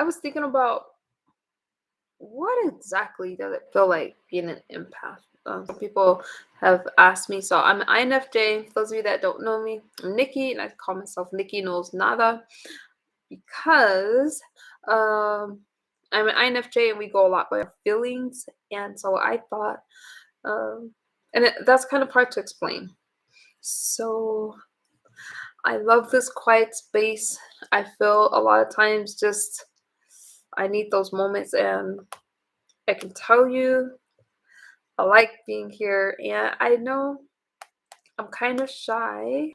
I was thinking about what exactly does it feel like being an empath? Some people have asked me. So I'm an INFJ. For those of you that don't know me, I'm Nikki, and I call myself Nikki Knows Nada because um, I'm an INFJ and we go a lot by our feelings. And so I thought, um, that's kind of hard to explain. So I love this quiet space. I feel a lot of times just I need those moments, and I can tell you I like being here. And I know I'm kind of shy,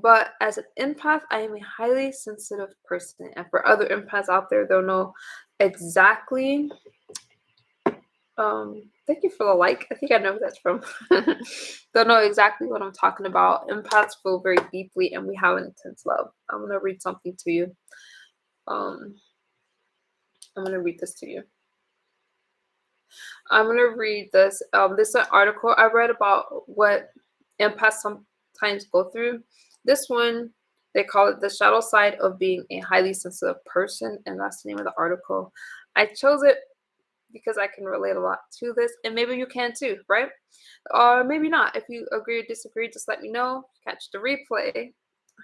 but as an empath, I am a highly sensitive person. And for other empaths out there, they'll know exactly. Thank you for the like. I think I know who that's from. They'll know exactly what I'm talking about. Empaths feel very deeply, and we have an intense love. I'm gonna read something to you. Um, I'm gonna read this to you. I'm gonna read this. This is an article I read about what empaths sometimes go through. This one, they call it the shadow side of being a highly sensitive person, and that's the name of the article. I chose it because I can relate a lot to this, and maybe you can too, right? Or maybe not. If you agree or disagree, just let me know. Catch the replay.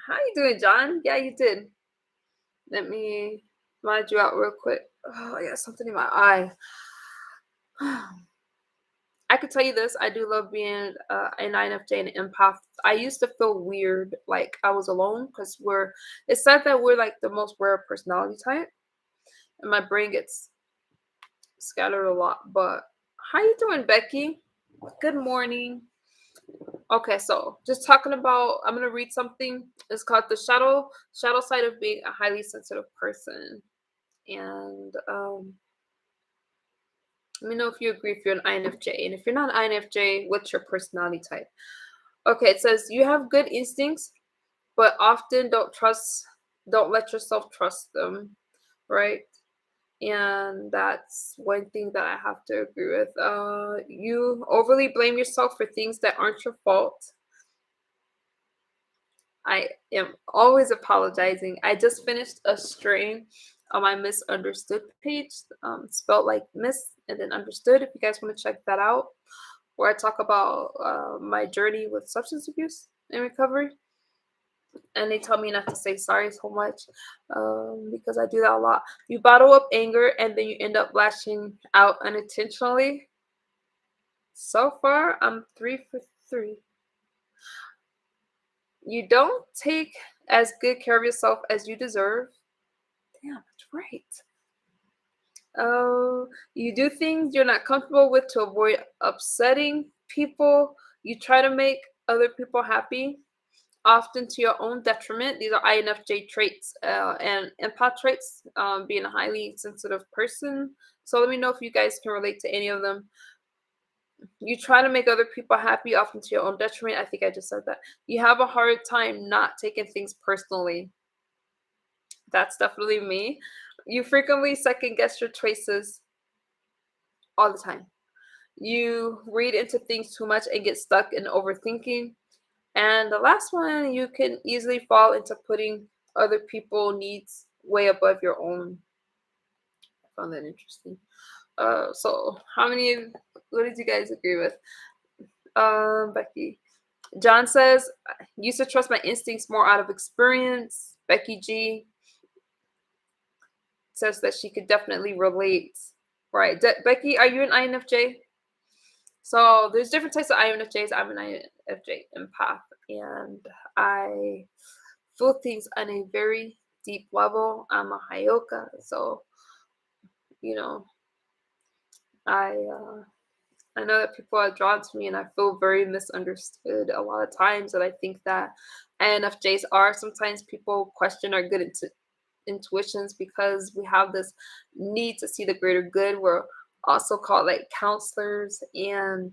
How you doing, John? Yeah, you did. Let me mind you out real quick. Oh, I got something in my eye. I could tell you this, I do love being an INFJ and an empath. I used to feel weird, like I was alone, because it's said that we're like the most rare personality type, and my brain gets scattered a lot. But how you doing, Becky? Good morning. Okay, so just talking about, I'm gonna read something. It's called the shadow side of being a highly sensitive person, and let me know if you agree if you're an INFJ, and if you're not an INFJ, what's your personality type? Okay, it says you have good instincts, but often don't let yourself trust them, right? And that's one thing that I have to agree with. You overly blame yourself for things that aren't your fault. I am always apologizing. I just finished a stream on my misunderstood page, spelled like miss and then understood. If you guys want to check that out, where I talk about my journey with substance abuse and recovery. And they tell me not to say sorry so much, because I do that a lot. You bottle up anger and then you end up lashing out unintentionally. So far, I'm 3 for 3. You don't take as good care of yourself as you deserve. Damn, that's right. You do things you're not comfortable with to avoid upsetting people. You try to make other people happy, often to your own detriment. These are INFJ traits and empath traits, being a highly sensitive person. So let me know if you guys can relate to any of them. You try to make other people happy, often to your own detriment. I think I just said that. You have a hard time not taking things personally. That's definitely me. You frequently second guess your choices all the time. You read into things too much and get stuck in overthinking. And the last one, you can easily fall into putting other people's needs way above your own. I found that interesting. So what did you guys agree with? Becky. John says, I used to trust my instincts more out of experience. Becky G says that she could definitely relate. Right. Becky, are you an INFJ? So there's different types of INFJs. I'm an INFJ empath, and I feel things on a very deep level. I'm a Hyoka, so you know, I know that people are drawn to me, and I feel very misunderstood a lot of times. And I think that INFJs are sometimes people question our good intuitions because we have this need to see the greater good. We're also called like counselors, and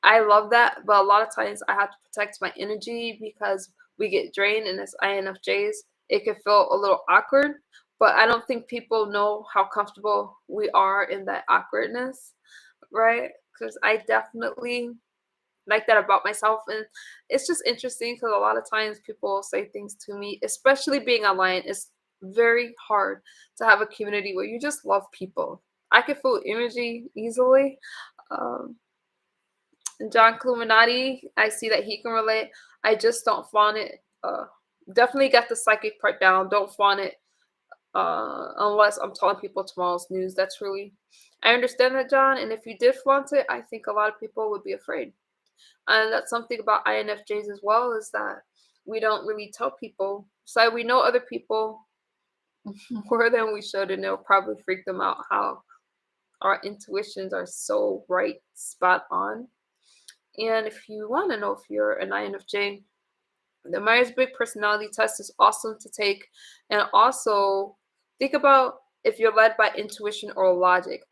I love that, but a lot of times I have to protect my energy because we get drained, and as INFJs, it can feel a little awkward. But I don't think people know how comfortable we are in that awkwardness, right? Because I definitely like that about myself, and it's just interesting because a lot of times people say things to me, especially being online. very hard to have a community where you just love people. I can feel energy easily. Um, and John Cluminati, I see that he can relate. I just don't flaunt it. Definitely get the psychic part down. Don't flaunt it unless I'm telling people tomorrow's news. That's really, I understand that, John. And if you did flaunt it, I think a lot of people would be afraid. And that's something about INFJs as well, is that we don't really tell people. So we know other people more than we should, and it'll probably freak them out how our intuitions are so right, spot on. And if you want to know if you're an INFJ, the Myers-Briggs personality test is awesome to take, and also think about if you're led by intuition or logic.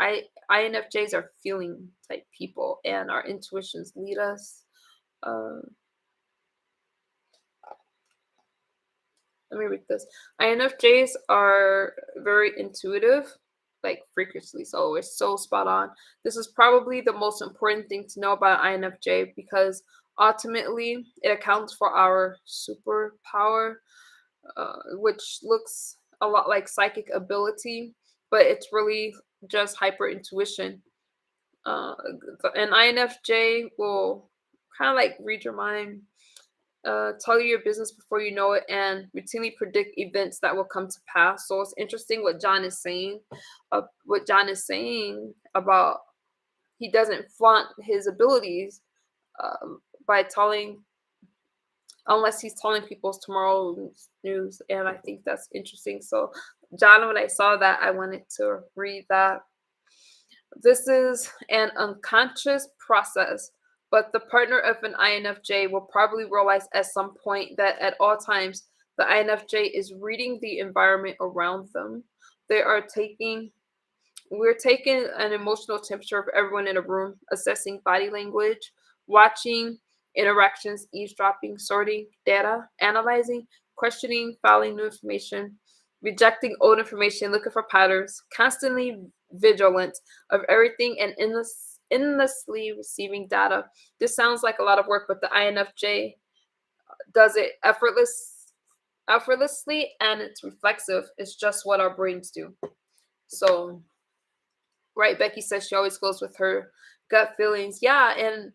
INFJs are feeling type people, and our intuitions lead us. Um, Let me read this. INFJs are very intuitive, like freakishly so. It's so spot on. This is probably the most important thing to know about INFJ because ultimately it accounts for our superpower, which looks a lot like psychic ability, but it's really just hyper intuition. Uh, an INFJ will kind of like read your mind, tell you your business before you know it, and routinely predict events that will come to pass. So it's interesting what John is saying. What John is saying about he doesn't flaunt his abilities by telling, unless he's telling people's tomorrow's news, and I think that's interesting. So, John, when I saw that, I wanted to read that. This is an unconscious process, but the partner of an INFJ will probably realize at some point that at all times the INFJ is reading the environment around them. They are taking We're taking an emotional temperature of everyone in a room, assessing body language, watching interactions, eavesdropping, sorting data, analyzing, questioning, filing new information, rejecting old information, looking for patterns, constantly vigilant of everything and endlessly receiving data. This sounds like a lot of work, but the INFJ does it effortlessly, and it's reflexive. It's just what our brains do. So right, Becky says she always goes with her gut feelings. Yeah, and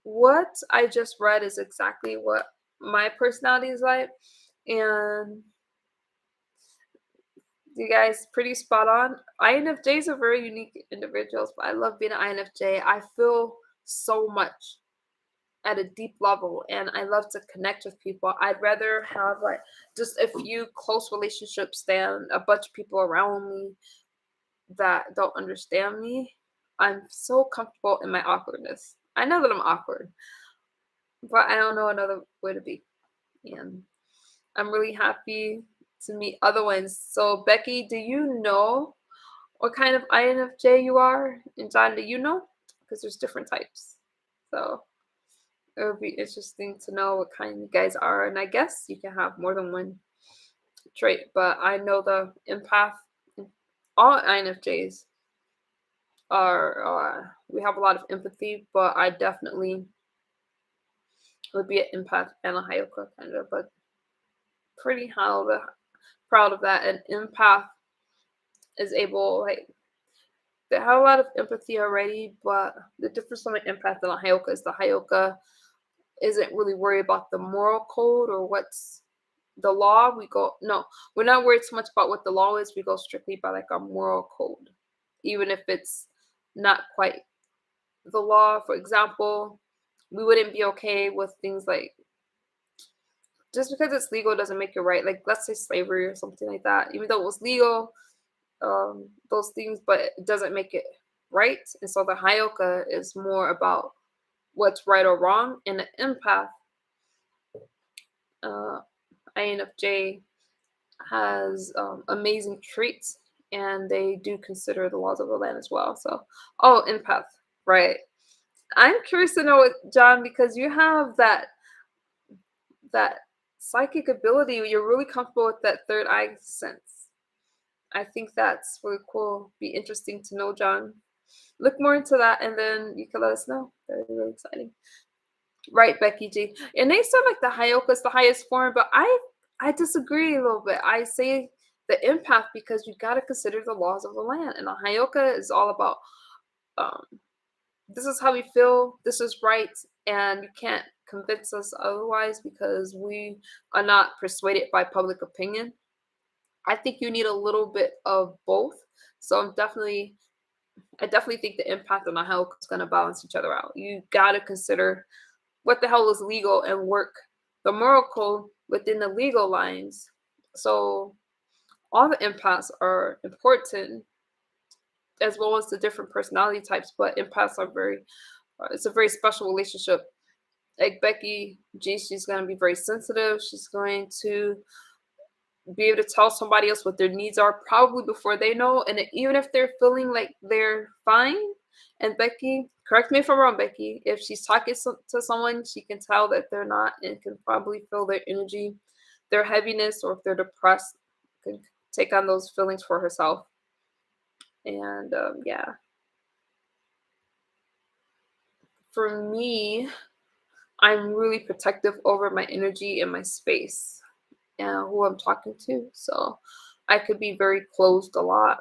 what I just read is exactly what my personality is like. And you guys pretty spot on. INFJs are very unique individuals, but I love being an INFJ. I feel so much at a deep level, and I love to connect with people. I'd rather have like just a few close relationships than a bunch of people around me that don't understand me. I'm so comfortable in my awkwardness. I know that I'm awkward, but I don't know another way to be. And I'm really happy to meet other ones. So, Becky, do you know what kind of INFJ you are? And John, do you know? Because there's different types. So, it would be interesting to know what kind you guys are. And I guess you can have more than one trait, but I know the empath, all INFJs we have a lot of empathy, but I definitely would be an empath and a Hayoka kind of, but pretty proud of that. An empath is able, like, they have a lot of empathy already, but the difference from an empath and a Hayoka is the Hayoka isn't really worried about the moral code or what's the law. No, we're not worried so much about what the law is. We go strictly by like our moral code, even if it's not quite the law. For example, we wouldn't be okay with things like, just because it's legal doesn't make it right. Like, let's say slavery or something like that. Even though it was legal, those things, but it doesn't make it right. And so the Hayoka is more about what's right or wrong. And the empath, uh, INFJ, has amazing traits, and they do consider the laws of the land as well. So, oh, empath, right? I'm curious to know what, John, because you have that psychic ability. You're really comfortable with that third eye sense. I think that's really cool. Be interesting to know, John. Look more into that, and then you can let us know. Very, really exciting. Right, Becky G. And they said like the Hayoka is the highest form, but I disagree a little bit. I say the empath because you got to consider the laws of the land, and the Hayoka is all about um, this is how we feel, this is right, and you can't convince us otherwise because we are not persuaded by public opinion. I think you need a little bit of both. So I definitely think the empath and the Hayoka is going to balance each other out. You got to consider what the hell is legal and work the moral code within the legal lines. So all the empaths are important as well as the different personality types, but empaths are it's a very special relationship. Like Becky G, she's going to be very sensitive. She's going to be able to tell somebody else what their needs are probably before they know. And even if they're feeling like they're fine, and Becky, correct me if I'm wrong, Becky, if she's talking to someone, she can tell that they're not and can probably feel their energy, their heaviness, or if they're depressed, can take on those feelings for herself. And yeah, for me, I'm really protective over my energy and my space and who I'm talking to. So I could be very closed a lot.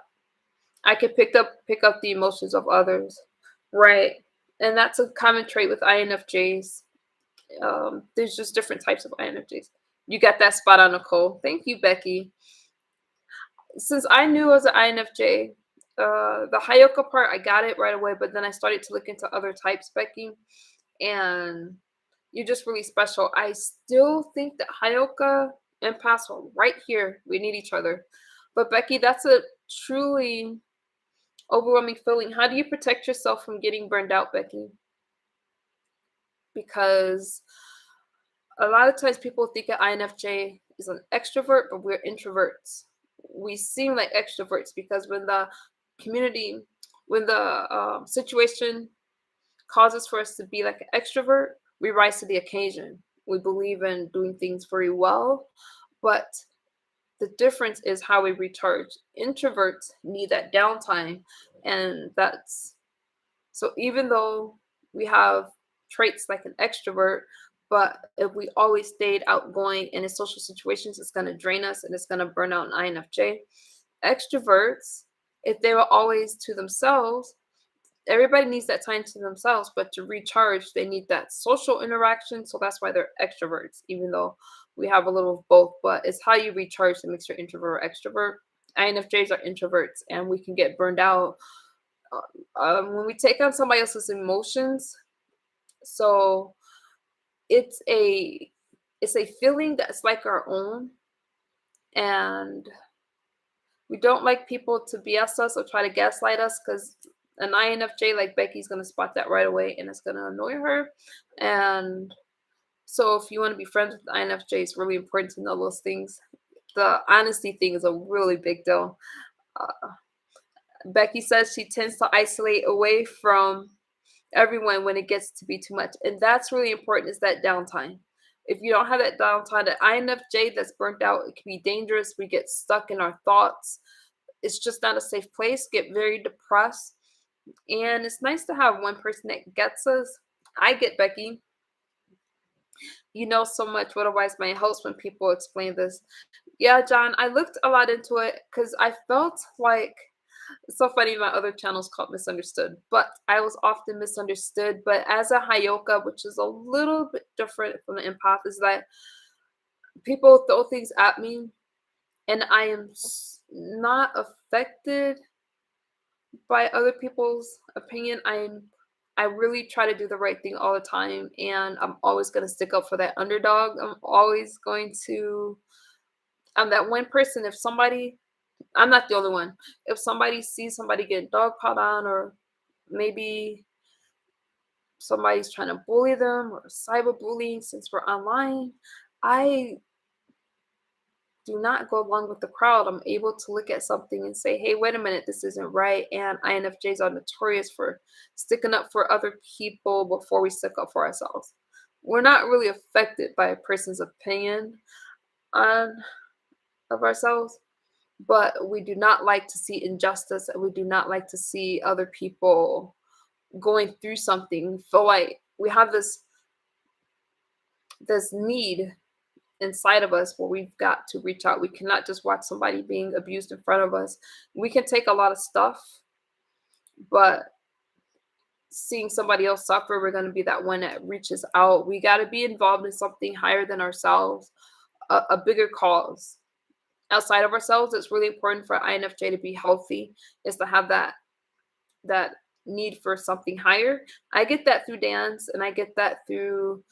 I could pick up the emotions of others, right? And that's a common trait with INFJs. There's just different types of INFJs. You got that spot on, Nicole. Thank you, Becky. Since I knew I was an INFJ, the Hayoka part I got it right away, but then I started to look into other types, Becky, and you're just really special. I still think that Hayoka and Paso are right here. We need each other. But Becky, that's a truly overwhelming feeling. How do you protect yourself from getting burned out, Becky? Because a lot of times people think that INFJ is an extrovert, but we're introverts. We seem like extroverts because when the community, when the situation causes for us to be like an extrovert, we rise to the occasion. We believe in doing things very well, but the difference is how we recharge. Introverts need that downtime, and that's so even though we have traits like an extrovert, but if we always stayed outgoing and in social situations, it's going to drain us and it's going to burn out an INFJ. Extroverts, if they were always to themselves, everybody needs that time to themselves, but to recharge, they need that social interaction. So that's why they're extroverts, even though we have a little of both. But it's how you recharge that makes you introvert or extrovert. INFJs are introverts, and we can get burned out when we take on somebody else's emotions. So it's a it's a feeling that's like our own, and we don't like people to BS us or try to gaslight us because an INFJ like Becky's gonna spot that right away and it's gonna annoy her. And so if you want to be friends with the INFJ, it's really important to know those things. The honesty thing is a really big deal. Uh, Becky says she tends to isolate away from everyone when it gets to be too much. And that's really important is that downtime. If you don't have that downtime, the INFJ that's burnt out, it can be dangerous. We get stuck in our thoughts. It's just not a safe place, get very depressed. And it's nice to have one person that gets us. I get Becky. You know so much. What a wise man helps when people explain this. Yeah, John, I looked a lot into it because I felt like it's so funny. My other channel's called Misunderstood, but I was often misunderstood. But as a Hayoka, which is a little bit different from the empath, is that people throw things at me, and I am not affected by other people's opinion. I really try to do the right thing all the time, and I'm always going to stick up for that underdog. I'm that one person. If somebody, I'm not the only one. If somebody sees somebody getting dogpiled on, or maybe somebody's trying to bully them or cyberbullying since we're online, I do not go along with the crowd. I'm able to look at something and say, hey, wait a minute, this isn't right. And INFJs are notorious for sticking up for other people before we stick up for ourselves. We're not really affected by a person's opinion on of ourselves, but we do not like to see injustice, and we do not like to see other people going through something. We feel like we have this need inside of us where we've got to reach out. We cannot just watch somebody being abused in front of us. We can take a lot of stuff, but seeing somebody else suffer, we're going to be that one that reaches out. We got to be involved in something higher than ourselves, a bigger cause outside of ourselves. It's really important for INFJ to be healthy, is to have that need for something higher. I get that through dance, and I get that through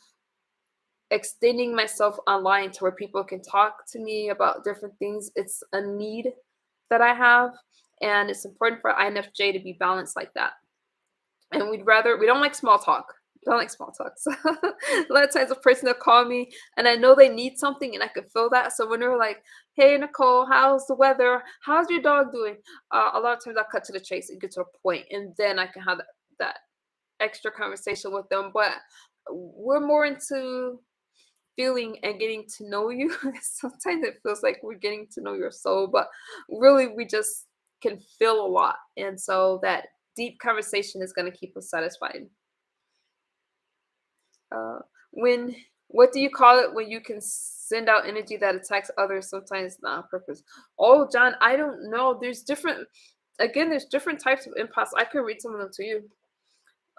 extending myself online to where people can talk to me about different things. It's a need that I have, and it's important for INFJ to be balanced like that. And we don't like small talk. We don't like small talk. So a lot of times a person will call me and I know they need something and I can feel that. So when they're like, hey Nicole, how's the weather? How's your dog doing? A lot of times I'll cut to the chase and get to a point, and then I can have that extra conversation with them. But we're more into feeling and getting to know you. Sometimes it feels like we're getting to know your soul, but really we just can feel a lot. And so that deep conversation is going to keep us satisfied. Uh, when what do you call it when you can send out energy that attacks others, sometimes not on purpose? Oh, John, I don't know. There's different types of empaths. I could read some of them to you.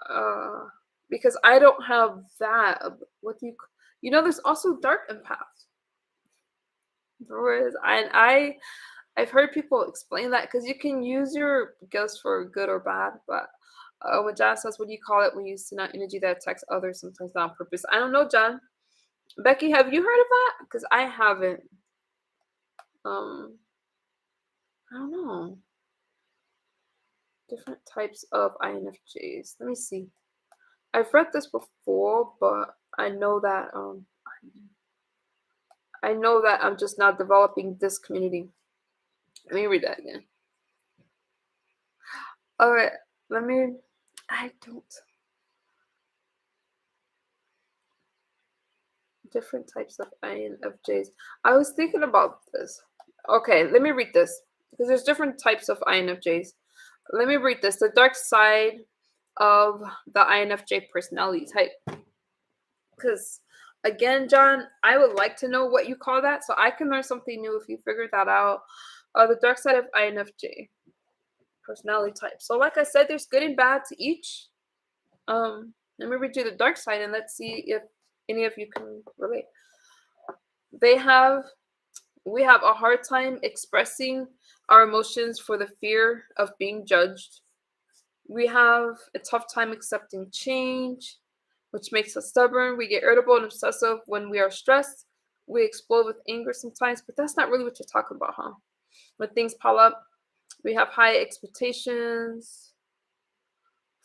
Uh, because I don't have that. What do there's also dark empaths. There is, and I've heard people explain that because you can use your gifts for good or bad, but when John says, "What do you call it when you send out energy that attacks others, sometimes not on purpose?" I don't know, John. Becky, have you heard of that? Because I haven't. Um, I don't know. Different types of INFJs. Let me see. I've read this before, but I know that I'm just not developing this community. Let me read that again. All right, let me. I don't. Different types of INFJs. I was thinking about this. Okay, let me read this because there's different types of INFJs. Let me read this. The dark side of the INFJ personality type. Because again, John, I would like to know what you call that so I can learn something new if you figured that out. The dark side of INFJ personality type. So, like I said, there's good and bad to each. Let me read you the dark side and let's see if any of you can relate. We have a hard time expressing our emotions for the fear of being judged. We have a tough time accepting change, which makes us stubborn. We get irritable and obsessive when we are stressed. We explode with anger sometimes, but that's not really what you're talking about, huh? When things pile up, we have high expectations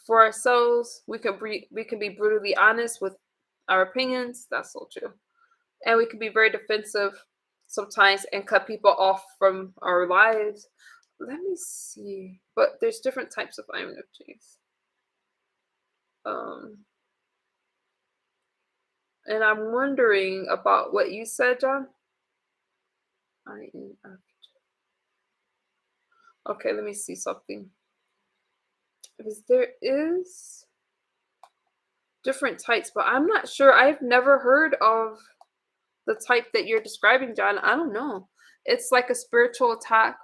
for ourselves. We can be brutally honest with our opinions. That's so true. And we can be very defensive sometimes and cut people off from our lives. Let me see. But there's different types of INFJs. And I'm wondering about what you said, John. INFJ. Okay, let me see something. Because there is different types, but I'm not sure. I've never heard of the type that you're describing, John. I don't know. It's like a spiritual attack.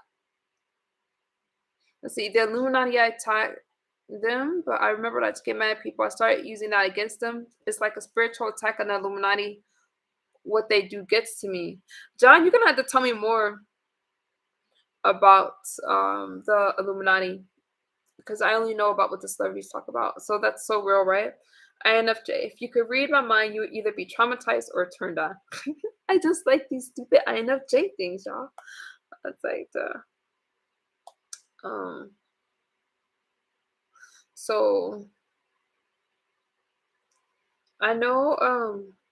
Let's see, the Illuminati attack them, but I remember that to get mad at people. I started using that against them. It's like a spiritual attack on the Illuminati. What they do gets to me. John, you're gonna have to tell me more about the Illuminati because I only know about what the celebrities talk about. So that's so real, right? INFJ. If you could read my mind, you would either be traumatized or turned on. I just like these stupid INFJ things, y'all. That's like so I know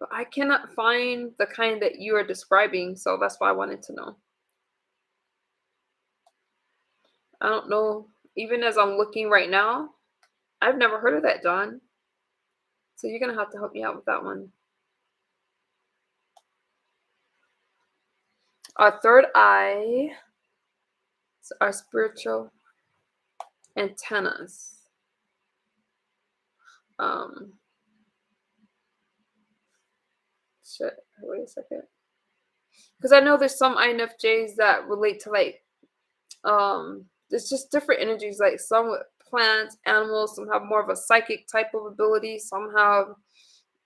but I cannot find the kind that you are describing, so that's why I wanted to know. I don't know. Even as I'm looking right now, I've never heard of that, John. So you're gonna have to help me out with that one. Our third eye, our spiritual antennas. Shit. Wait a second. because I know there's some INFJs that relate to like there's just different energies. Like some with plants, animals, some have more of a psychic type of ability. Some have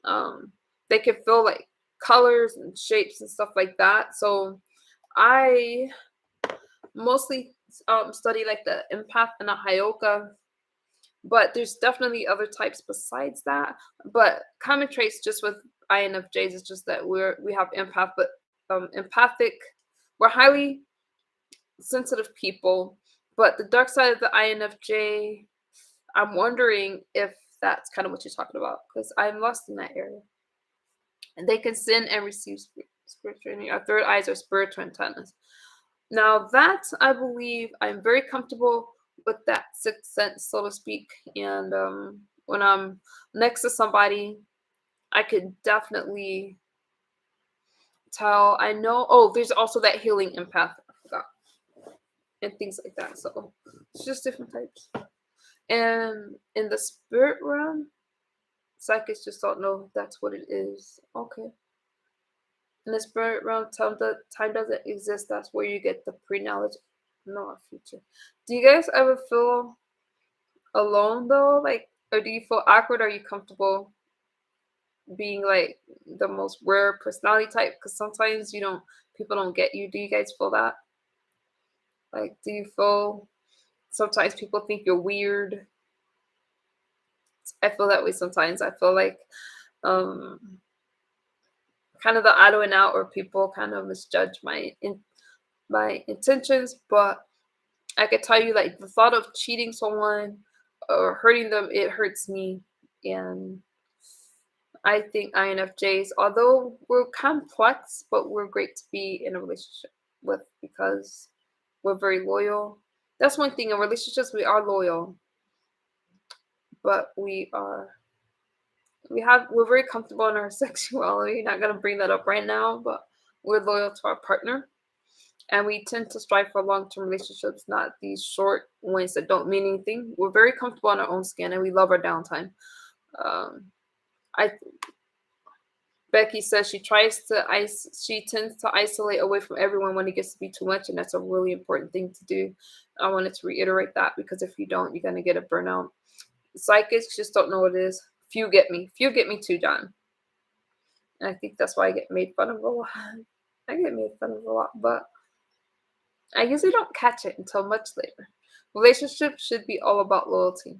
um they can feel like colors and shapes and stuff like that. So I mostly study like the empath and the hyoka, but there's definitely other types besides that. But common traits just with INFJs is just that we have empath, but empathic. We're highly sensitive people, but the dark side of the INFJ, I'm wondering if that's kind of what you're talking about because I'm lost in that area. And they can send and receive spiritual energy. Our third eyes are spiritual antennas. Now that I believe I'm very comfortable with that sixth sense, so to speak. And when I'm next to somebody, I could definitely tell. I know. Oh, there's also that healing empath. I forgot, and things like that. So it's just different types. And in the spirit realm, psychics just don't know that's what it is. Okay. In the spirit realm, time doesn't exist. That's where you get the pre-knowledge, no our future. Do you guys ever feel alone though? Like, or do you feel awkward? Are you comfortable being like the most rare personality type? Because sometimes people don't get you. Do you guys feel that? Like, do you feel sometimes people think you're weird? I feel that way sometimes. I feel like um kind of the odd and out, or people kind of misjudge my intentions, but I could tell you, like, the thought of cheating someone or hurting them, it hurts me. And I think INFJs, although we're complex, but we're great to be in a relationship with because we're very loyal. That's one thing in relationships, we are loyal, but we're very comfortable in our sexuality. Not gonna bring that up right now, but we're loyal to our partner. And we tend to strive for long-term relationships, not these short ones that don't mean anything. We're very comfortable in our own skin, and we love our downtime. Um, I Becky says she tends to isolate away from everyone when it gets to be too much, and that's a really important thing to do. I wanted to reiterate that because if you don't, you're gonna get a burnout. Psychics just don't know what it is. Few get me. Few get me too, John. And I think that's why I get made fun of a lot. I get made fun of a lot, but I usually don't catch it until much later. Relationships should be all about loyalty.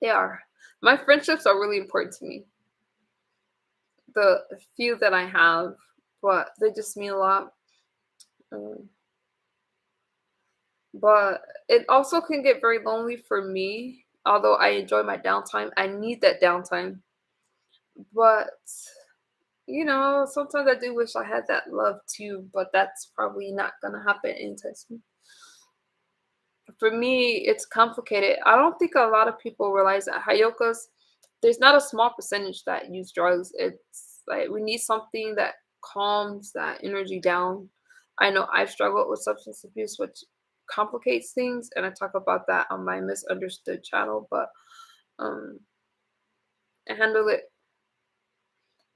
They are. My friendships are really important to me. The few that I have, but they just mean a lot. Um, but it also can get very lonely for me. Although I enjoy my downtime, I need that downtime. But sometimes I do wish I had that love too. But that's probably not gonna happen anytime soon. For me, it's complicated. I don't think a lot of people realize that Hayokas, there's not a small percentage that use drugs. It's like we need something that calms that energy down. I know I've struggled with substance abuse, which complicates things, and I talk about that on my misunderstood channel, but um I handle it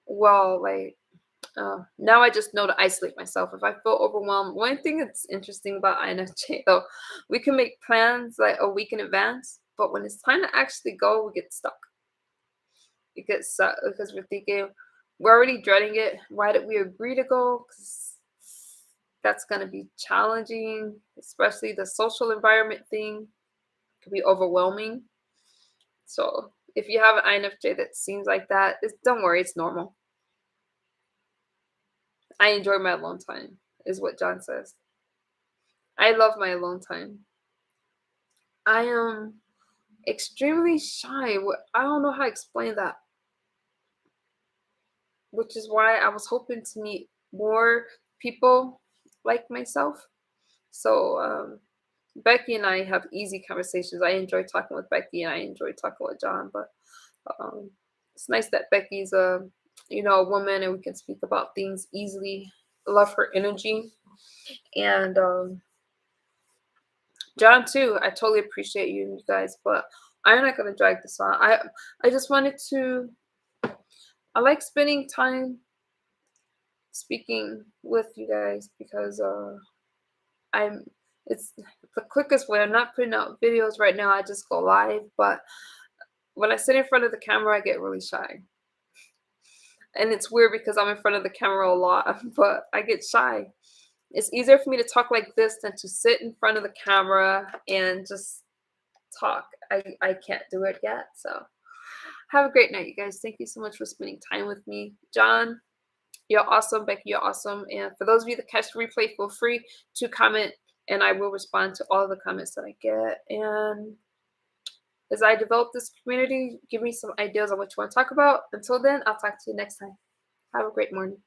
well. Like now I just know to isolate myself if I feel overwhelmed. One thing that's interesting about INFJ though, we can make plans like a week in advance, but when it's time to actually go, we get stuck. We get stuck because we're thinking we're already dreading it. Why did we agree to go? Because that's going to be challenging, especially the social environment thing could be overwhelming. So if you have an INFJ that seems like that, don't worry, it's normal. I enjoy my alone time, is what John says. I love my alone time. I am extremely shy. I don't know how to explain that, which is why I was hoping to meet more people like myself. So, Becky and I have easy conversations. I enjoy talking with Becky and I enjoy talking with John, but um, it's nice that Becky's a woman and we can speak about things easily. Love her energy. And John too. I totally appreciate you guys, but I'm not gonna drag this on. I just wanted to. I like spending time speaking with you guys because I'm it's the quickest way. I'm not putting out videos right now. I just go live, but when I sit in front of the camera, I get really shy. And it's weird because I'm in front of the camera a lot, but I get shy. It's easier for me to talk like this than to sit in front of the camera and just talk. I can't do it yet. So have a great night, you guys. Thank you so much for spending time with me. John, you're awesome. Becky, you're awesome. And for those of you that catch the replay, feel free to comment and I will respond to all the comments that I get. And as I develop this community, give me some ideas on what you want to talk about. Until then, I'll talk to you next time. Have a great morning.